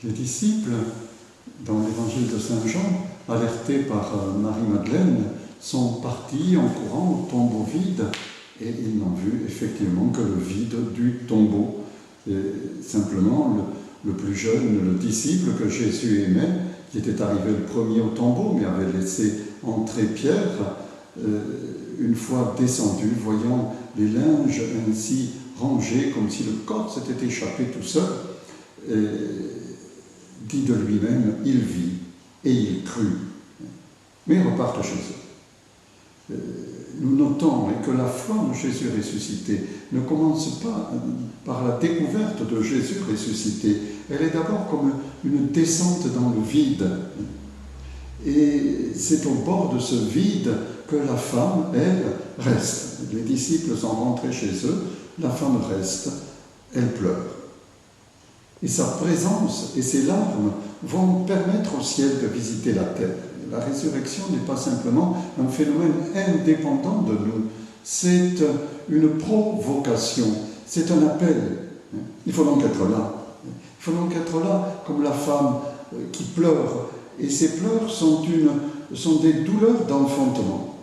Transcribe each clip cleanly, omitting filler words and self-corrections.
Les disciples, dans l'évangile de Saint Jean, alertés par Marie-Madeleine, sont partis en courant au tombeau vide et ils n'ont vu effectivement que le vide du tombeau. Et simplement, le plus jeune, le disciple que Jésus aimait, qui était arrivé le premier au tombeau, mais avait laissé entrer Pierre, une fois descendu, voyant les linges ainsi rangés, comme si le corps s'était échappé tout seul, dit de lui-même, il vit et il crut. Mais ils repartent chez eux. Nous notons que la foi de Jésus ressuscité ne commence pas par la découverte de Jésus ressuscité. Elle est d'abord comme une descente dans le vide. Et c'est au bord de ce vide que la femme, elle, reste. Les disciples sont rentrés chez eux, la femme reste, elle pleure. Et sa présence et ses larmes vont permettre au ciel de visiter la terre. La résurrection n'est pas simplement un phénomène indépendant de nous, c'est une provocation, c'est un appel. Il faut donc être là. Il faut donc être là comme la femme qui pleure. Et ces pleurs sont des douleurs d'enfantement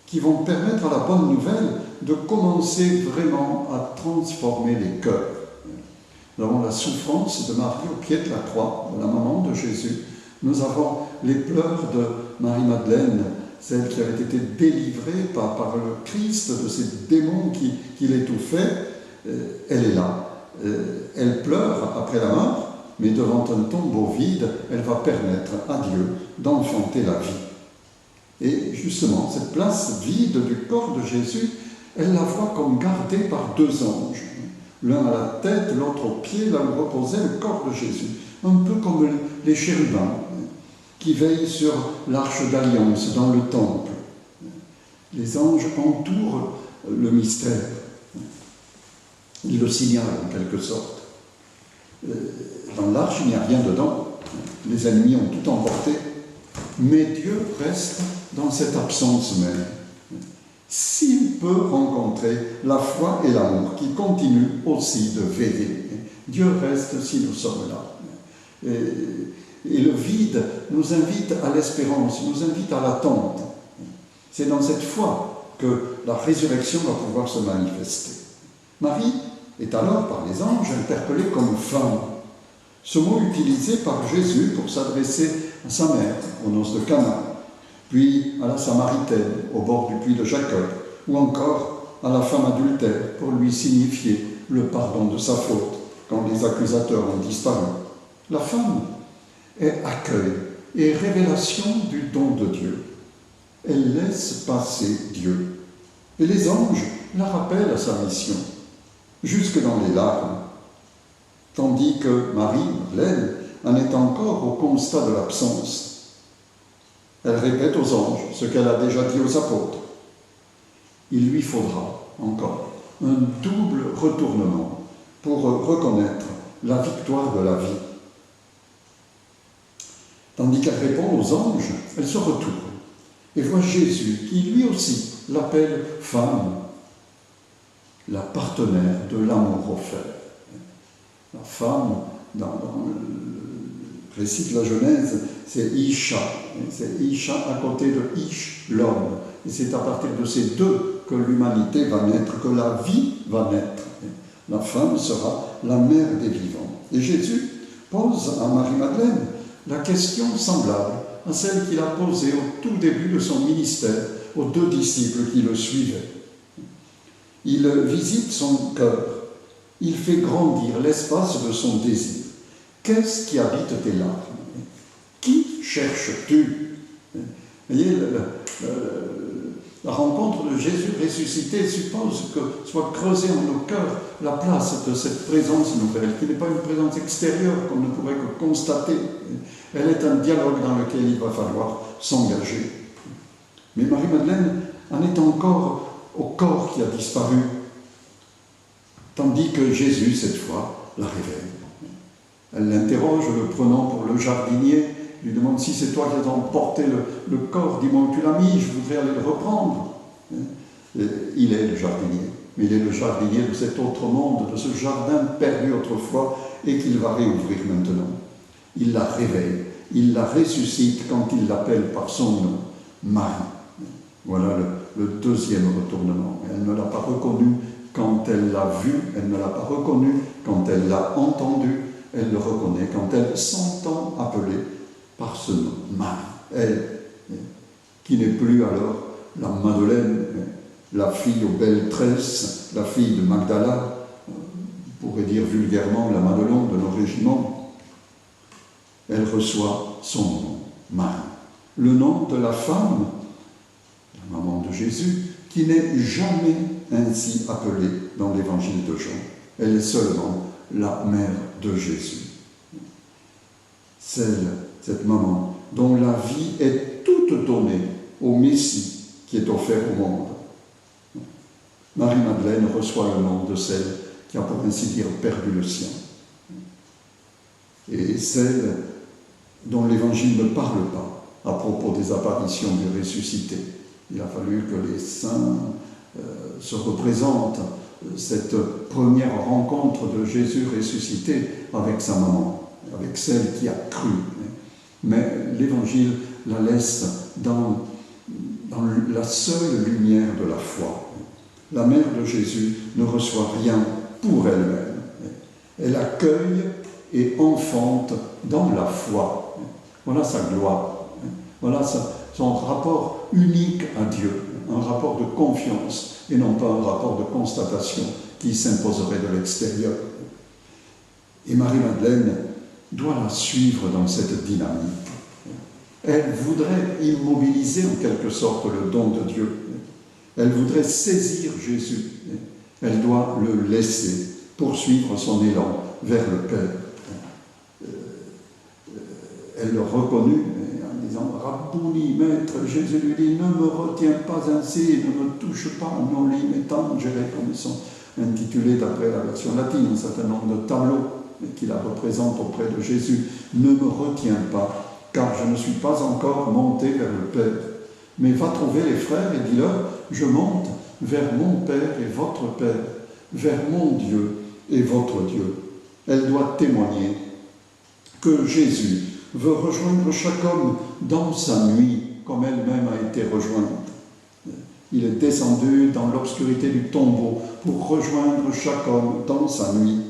qui vont permettre à la bonne nouvelle de commencer vraiment à transformer les cœurs. Nous avons la souffrance de Marie au pied de la croix, de la maman de Jésus. Nous avons les pleurs de Marie-Madeleine, celle qui avait été délivrée par le Christ de ces démons qui l'étouffaient. Elle est là. Elle pleure après la mort, mais devant un tombeau vide, elle va permettre à Dieu d'enfanter la vie. Et justement, cette place vide du corps de Jésus, elle la voit comme gardée par deux anges. L'un à la tête, l'autre au pied, là où reposait le corps de Jésus. Un peu comme les chérubins qui veillent sur l'arche d'alliance dans le temple. Les anges entourent le mystère. Ils le signalent en quelque sorte. Dans l'arche, il n'y a rien dedans. Les ennemis ont tout emporté. Mais Dieu reste dans cette absence même. S'il peut rencontrer la foi et l'amour qui continuent aussi de veiller, Dieu reste si nous sommes là. Et le vide nous invite à l'espérance, nous invite à l'attente. C'est dans cette foi que la résurrection va pouvoir se manifester. Marie est alors par les anges interpellée comme femme. Ce mot utilisé par Jésus pour s'adresser à sa mère aux noces de Cana, puis à la Samaritaine au bord du puits de Jacob, ou encore à la femme adultère pour lui signifier le pardon de sa faute quand les accusateurs ont disparu. La femme est accueil et révélation du don de Dieu. Elle laisse passer Dieu. Et les anges la rappellent à sa mission, jusque dans les larmes, tandis que Marie-Madeleine en est encore au constat de l'absence. Elle répète aux anges ce qu'elle a déjà dit aux apôtres. Il lui faudra encore un double retournement pour reconnaître la victoire de la vie. Tandis qu'elle répond aux anges, elle se retourne et voit Jésus qui lui aussi l'appelle femme, la partenaire de l'amour offert. La femme, dans le récit de la Genèse, c'est Isha. C'est Isha à côté de Ish, l'homme. Et c'est à partir de ces deux que l'humanité va naître, que la vie va naître. La femme sera la mère des vivants. Et Jésus pose à Marie-Madeleine la question semblable à celle qu'il a posée au tout début de son ministère aux deux disciples qui le suivaient. Il visite son cœur. Il fait grandir l'espace de son désir. Qu'est-ce qui habite tes larmes? Qui cherches-tu? Vous voyez, la rencontre de Jésus ressuscité suppose que soit creusée en nos cœurs la place de cette présence nouvelle, qui n'est pas une présence extérieure qu'on ne pourrait que constater. Elle est un dialogue dans lequel il va falloir s'engager. Mais Marie-Madeleine en est encore au corps qui a disparu, tandis que Jésus, cette fois, la révèle. Elle l'interroge, le prenant pour le jardinier, lui demande si c'est toi qui as emporté le corps, dis-moi où tu l'as mis, je voudrais aller le reprendre. Il est le jardinier, mais il est le jardinier de cet autre monde, de ce jardin perdu autrefois et qu'il va réouvrir maintenant. il la réveille, il la ressuscite quand il l'appelle par son nom, Marie. Voilà le deuxième retournement. Elle ne l'a pas reconnu quand elle l'a vu, elle ne l'a pas reconnu quand elle l'a entendu, elle le reconnaît quand elle s'entend appeler par ce nom, Marie. Elle, qui n'est plus alors la Madeleine, la fille aux belles tresses, la fille de Magdala, on pourrait dire vulgairement la Madelon de nos régiments. Elle reçoit son nom, Marie. Le nom de la femme, la maman de Jésus, qui n'est jamais ainsi appelée dans l'évangile de Jean. Elle est seulement la mère de Jésus. Cette maman dont la vie est toute donnée au Messie qui est offert au monde. Marie-Madeleine reçoit le nom de celle qui a pour ainsi dire perdu le sien. Et celle dont l'Évangile ne parle pas à propos des apparitions du ressuscité. Il a fallu que les saints se représentent cette première rencontre de Jésus ressuscité avec sa maman, avec celle qui a cru. Mais l'Évangile la laisse dans la seule lumière de la foi. La mère de Jésus ne reçoit rien pour elle-même. Elle accueille et enfante dans la foi. Voilà sa gloire. Voilà son rapport unique à Dieu, un rapport de confiance et non pas un rapport de constatation qui s'imposerait de l'extérieur. Et Marie-Madeleine doit la suivre dans cette dynamique. Elle voudrait immobiliser en quelque sorte le don de Dieu. Elle voudrait saisir Jésus. Elle doit le laisser poursuivre son élan vers le Père. Elle le reconnut en disant « Rabbouni, maître », Jésus lui dit « Ne me retiens pas ainsi, ne me touche pas, non li me tangere », comme ils sont intitulés d'après la version latine, un certain nombre de tableaux qui la représentent auprès de Jésus. « Ne me retiens pas, car je ne suis pas encore monté vers le Père. Mais va trouver les frères et dis-leur, je monte vers mon Père et votre Père, vers mon Dieu et votre Dieu. » Elle doit témoigner que Jésus veut rejoindre chaque homme dans sa nuit, comme elle-même a été rejointe. Il est descendu dans l'obscurité du tombeau pour rejoindre chaque homme dans sa nuit.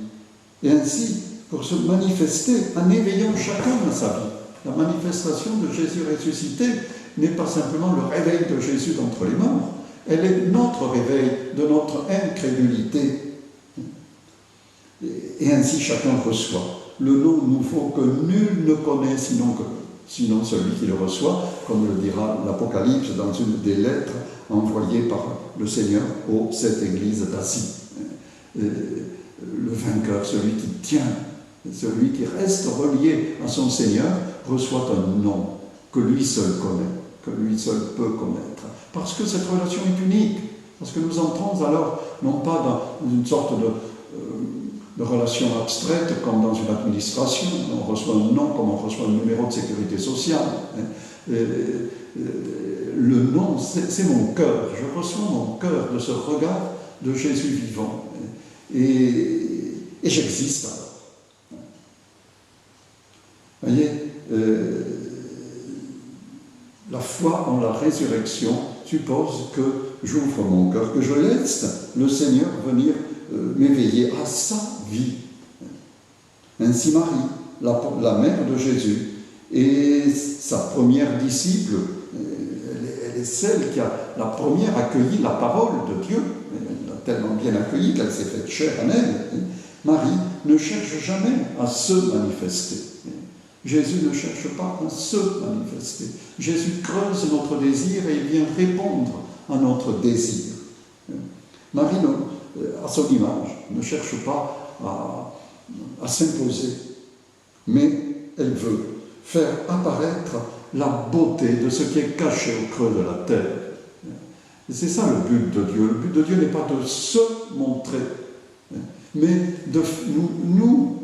Et ainsi, pour se manifester en éveillant chacun à sa vie. La manifestation de Jésus ressuscité n'est pas simplement le réveil de Jésus d'entre les morts, elle est notre réveil de notre incrédulité. Et ainsi chacun reçoit le nom nouveau que nul ne connaît sinon celui qui le reçoit, comme le dira l'Apocalypse dans une des lettres envoyées par le Seigneur aux 7 églises d'Asie. Le vainqueur, celui qui tient, celui qui reste relié à son Seigneur, reçoit un nom que lui seul connaît, que lui seul peut connaître. Parce que cette relation est unique, parce que nous entrons alors, non pas dans une sorte de relation abstraite comme dans une administration, on reçoit un nom comme on reçoit un numéro de sécurité sociale. Le nom, c'est mon cœur, je reçois mon cœur de ce regard de Jésus vivant. Et j'existe alors. Vous voyez, la foi en la résurrection suppose que j'ouvre mon cœur, que je laisse le Seigneur venir m'éveiller à sa vie. Ainsi Marie, la mère de Jésus, et sa première disciple, elle est celle qui a la première accueilli la parole de Dieu. Elle l'a tellement bien accueillie qu'elle s'est faite chair en elle. Marie ne cherche jamais à se manifester. Jésus ne cherche pas à se manifester. Jésus creuse notre désir et il vient répondre à notre désir. Marie, à son image, ne cherche pas à s'imposer, mais elle veut faire apparaître la beauté de ce qui est caché au creux de la terre. Et c'est ça le but de Dieu. Le but de Dieu n'est pas de se montrer, mais de nous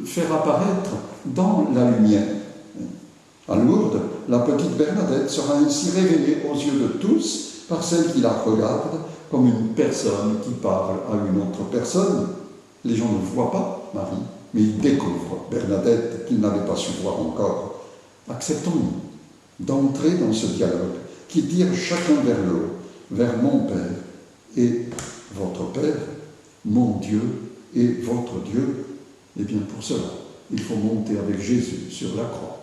faire apparaître dans la lumière. À Lourdes, la petite Bernadette sera ainsi révélée aux yeux de tous par celle qui la regarde comme une personne qui parle à une autre personne. Les gens ne voient pas Marie, mais il découvre Bernadette qu'il n'avait pas su voir encore. Acceptons-nous d'entrer dans ce dialogue qui tire chacun vers le haut, vers mon Père et votre Père, mon Dieu et votre Dieu. Et bien pour cela, il faut monter avec Jésus sur la croix.